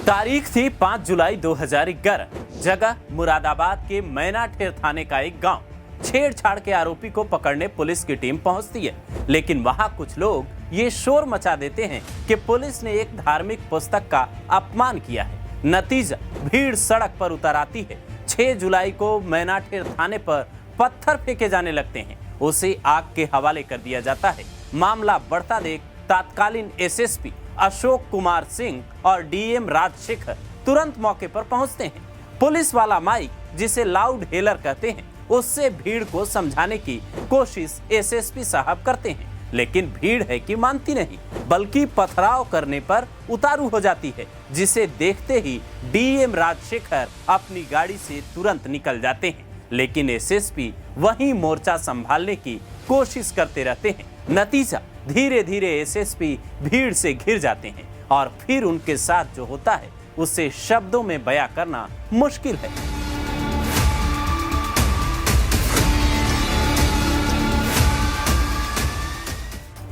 तारीख थी 5 जुलाई 2011। जगह मुरादाबाद के मैनाठेर थाने का एक गांव। छेड़छाड़ के आरोपी को पकड़ने पुलिस की टीम पहुंचती है, लेकिन वहां कुछ लोग ये शोर मचा देते हैं कि पुलिस ने एक धार्मिक पुस्तक का अपमान किया है। नतीजा, भीड़ सड़क पर उतर आती है। 6 जुलाई को मैनाठेर थाने पर पत्थर फेंके जाने लगते हैं। उसे आग के हवाले कर दिया जाता है। मामला बढ़ता देख तत्कालीन एसएसपी अशोक कुमार सिंह और डीएम राजशेखर तुरंत मौके पर पहुंचते हैं। पुलिस वाला माइक, जिसे लाउड हेलर कहते हैं, उससे भीड़ को समझाने की कोशिश एसएसपी साहब करते हैं, लेकिन भीड़ है कि मानती नहीं, बल्कि पथराव करने पर उतारू हो जाती है, जिसे देखते ही डीएम राजशेखर अपनी गाड़ी से तुरंत निकल जाते हैं। लेकिन एसएसपी वहीं मोर्चा संभालने की कोशिश करते रहते हैं। नतीजा, धीरे धीरे एसएसपी भीड़ से घिर जाते हैं और फिर उनके साथ जो होता है उसे शब्दों में बयां करना मुश्किल है।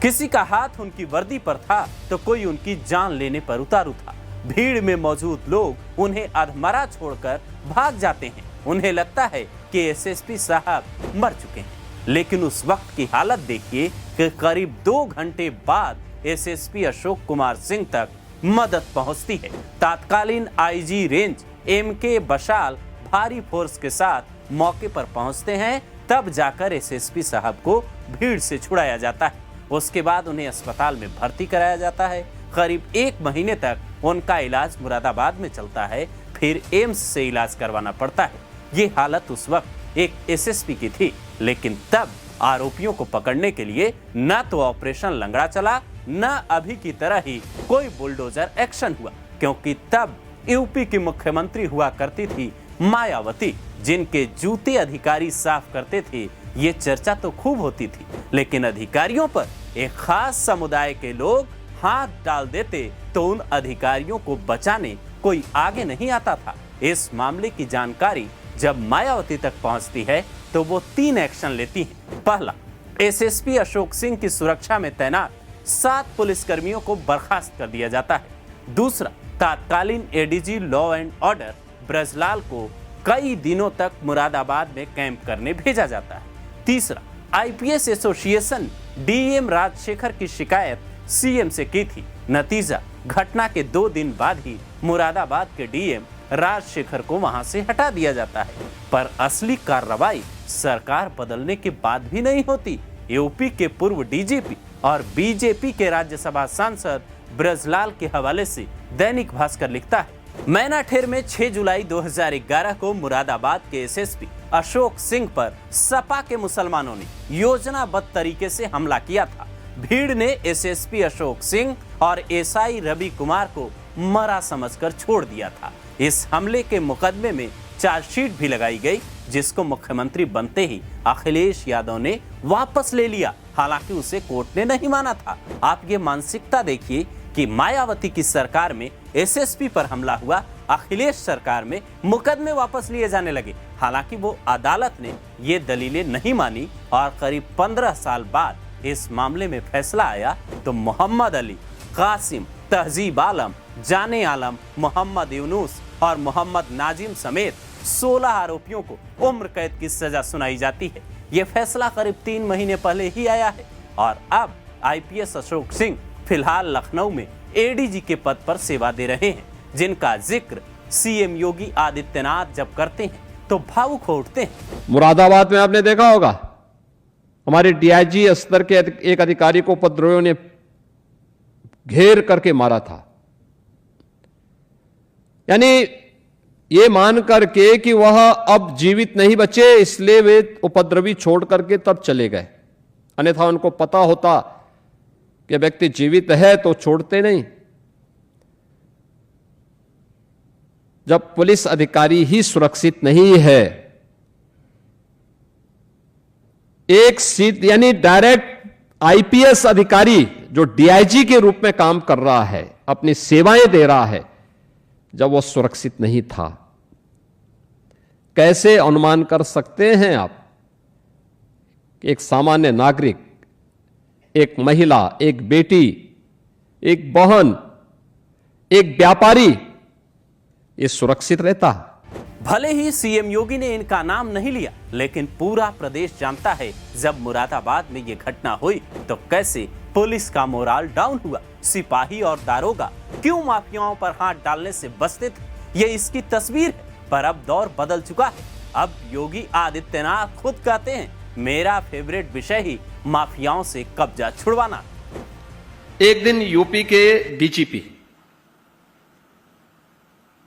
किसी का हाथ उनकी वर्दी पर था तो कोई उनकी जान लेने पर उतारू था। भीड़ में मौजूद लोग उन्हें अधमरा छोड़कर भाग जाते हैं। उन्हें लगता है कि एसएसपी साहब मर चुके हैं, लेकिन उस वक्त की हालत देखिए कि करीब 2 घंटे बाद एसएसपी अशोक कुमार सिंह तक मदद पहुंचती है। तत्कालीन आईजी रेंज एमके बशाल भारी फोर्स के साथ मौके पर पहुंचते हैं। तब जाकर एसएसपी साहब को भीड़ से छुड़ाया जाता है। उसके बाद उन्हें अस्पताल में भर्ती कराया जाता है। करीब 1 महीने तक उनका इलाज मुरादाबाद में चलता है, फिर एम्स से इलाज करवाना पड़ता है। ये हालत उस वक्त एक एसएसपी की थी, लेकिन तब आरोपियों को पकड़ने के लिए न तो ऑपरेशन लंगड़ा चला, न अभी की तरह ही कोई बुलडोजर एक्शन हुआ, क्योंकि तब यूपी की मुख्यमंत्री हुआ करती थी मायावती, जिनके जूते अधिकारी साफ करते थे। ये चर्चा तो खूब होती थी, लेकिन अधिकारियों पर एक खास समुदाय के लोग हाथ डाल देते तो उन अधिकारियों को बचाने कोई आगे नहीं आता था। इस मामले की जानकारी जब मायावती तक पहुंचती है तो वो 3 एक्शन लेती हैं। पहला, एसएसपी अशोक सिंह की सुरक्षा में तैनात 7 पुलिसकर्मियों को बर्खास्त कर दिया जाता है। दूसरा, तत्कालीन ADG law and order Brijlal को कई दिनों तक मुरादाबाद में कैंप करने भेजा जाता है। तीसरा, आईपीएस एसोसिएशन डीएम राजशेखर की शिकायत सीएम से की थी। नतीजा, घटना के 2 दिन बाद ही मुरादाबाद के डीएम राजशेखर को वहां से हटा दिया जाता है। पर असली कार्रवाई सरकार बदलने के बाद भी नहीं होती। यूपी के पूर्व डीजीपी और बीजेपी के राज्यसभा सांसद ब्रजलाल के हवाले से दैनिक भास्कर लिखता है, मैनाठेर में 6 जुलाई 2011 को मुरादाबाद के एसएसपी अशोक सिंह पर सपा के मुसलमानों ने योजनाबद्ध तरीके से हमला किया था। भीड़ ने एसएसपी अशोक सिंह और एसआई रवि कुमार को मरा समझकर छोड़ दिया था। इस हमले के मुकदमे में चार्जशीट भी लगाई गई, जिसको मुख्यमंत्री बनते ही अखिलेश यादव ने वापस ले लिया। हालांकि उसे कोर्ट ने नहीं माना था। आप ये मानसिकता देखिए कि मायावती की सरकार में एसएसपी पर हमला हुआ, अखिलेश सरकार में मुकदमे वापस लिए जाने लगे। हालांकि वो अदालत ने ये दलीलें नहीं मानी और करीब 15 साल बाद इस मामले में फैसला आया तो मोहम्मद अली, कासिम, तहजीब आलम, जाने आलम, मोहम्मद यूनुस और मोहम्मद नाजिम समेत 16 आरोपियों को उम्र कैद की सजा सुनाई जाती है। ये फैसला करीब 3 महीने पहले ही आया है और अब आईपीएस अशोक सिंह फिलहाल लखनऊ में एडीजी के पद पर सेवा दे रहे हैं, जिनका जिक्र सीएम योगी आदित्यनाथ जब करते हैं तो भावुक हो उठते हैं। मुरादाबाद में आपने देखा होगा, हमारे डीआईजी स्तर के एक अधिकारी को उपद्रवियों ने घेर करके मारा था। यानी ये मान करके कि वह अब जीवित नहीं बचे, इसलिए वे उपद्रवी छोड़ करके तब चले गए। अन्यथा उनको पता होता कि व्यक्ति जीवित है तो छोड़ते नहीं। जब पुलिस अधिकारी ही सुरक्षित नहीं है, एक सीट यानी डायरेक्ट आईपीएस अधिकारी जो डीआईजी के रूप में काम कर रहा है, अपनी सेवाएं दे रहा है, जब वो सुरक्षित नहीं था, कैसे अनुमान कर सकते हैं आप कि एक सामान्य नागरिक, एक महिला, एक बेटी, एक बहन, एक व्यापारी ये सुरक्षित रहता। भले ही सीएम योगी ने इनका नाम नहीं लिया, लेकिन पूरा प्रदेश जानता है जब मुरादाबाद में ये घटना हुई तो कैसे पुलिस का मोराल डाउन हुआ। सिपाही और दारोगा क्यों माफियाओं पर हाथ डालने से बचते थे, ये इसकी तस्वीर है। पर अब दौर बदल चुका है। अब योगी आदित्यनाथ खुद कहते हैं, मेरा फेवरेट विषय ही माफियाओं से कब्जा छुड़वाना। एक दिन यूपी के डीजीपी,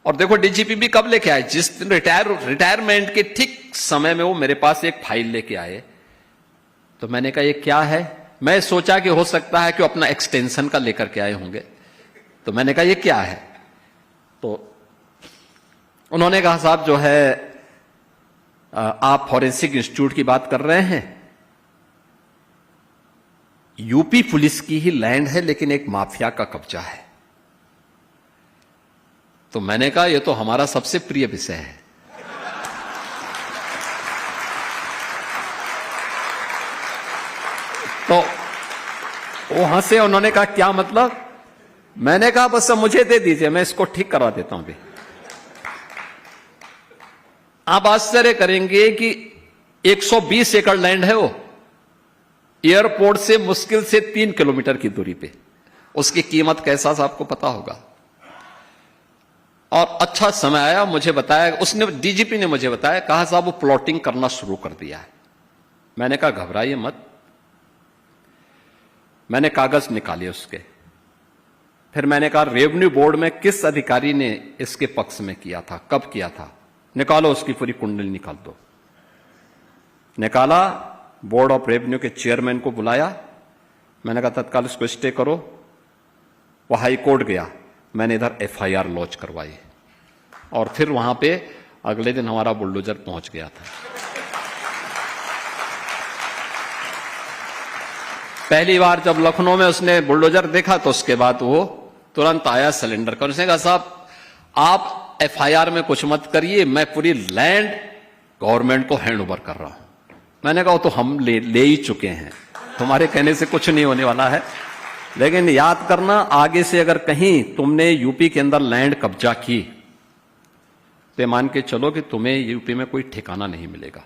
और देखो डीजीपी भी कब लेके आए, जिस दिन रिटायरमेंट के ठीक समय में वो मेरे पास एक फाइल लेके आए। तो मैंने कहा ये क्या है। मैं सोचा कि हो सकता है कि वो अपना एक्सटेंशन का लेकर के आए होंगे। तो मैंने कहा ये क्या है। तो उन्होंने कहा साहब जो है आप फॉरेंसिक इंस्टीट्यूट की बात कर रहे हैं, यूपी पुलिस की ही लैंड है लेकिन एक माफिया का कब्जा है। तो मैंने कहा ये तो हमारा सबसे प्रिय विषय है। तो वो हंसे, उन्होंने कहा क्या मतलब। मैंने कहा बस मुझे दे दीजिए, मैं इसको ठीक करा देता हूं। भी आप आश्चर्य करेंगे कि 120 एकड़ लैंड है वो, एयरपोर्ट से मुश्किल से 3 किलोमीटर की दूरी पे। उसकी कीमत कैसा आपको पता होगा। और अच्छा समय आया, मुझे बताया, उसने डीजीपी ने मुझे बताया, कहा साहब वो प्लॉटिंग करना शुरू कर दिया है। मैंने कहा घबराइए मत। मैंने कागज निकाले उसके। फिर मैंने कहा रेवेन्यू बोर्ड में किस अधिकारी ने इसके पक्ष में किया था, कब किया था, निकालो उसकी पूरी कुंडली निकाल दो। निकाला, बोर्ड ऑफ रेवेन्यू के चेयरमैन को बुलाया। मैंने कहा तत्काल इसको स्टे करो। वो हाई कोर्ट गया, मैंने इधर एफआईआर लॉन्च करवाई और फिर वहां पे अगले दिन हमारा बुलडोजर पहुंच गया था। पहली बार जब लखनऊ में उसने बुलडोजर देखा तो उसके बाद वो तुरंत आया सिलेंडर कर। उसने कहा साहब आप एफआईआर में कुछ मत करिए, मैं पूरी लैंड गवर्नमेंट को हैंड ओवर कर रहा हूं। मैंने कहा तो हम ले ही चुके हैं, तुम्हारे कहने से कुछ नहीं होने वाला है। लेकिन याद करना, आगे से अगर कहीं तुमने यूपी के अंदर लैंड कब्जा की तो मान के चलो कि तुम्हें यूपी में कोई ठिकाना नहीं मिलेगा।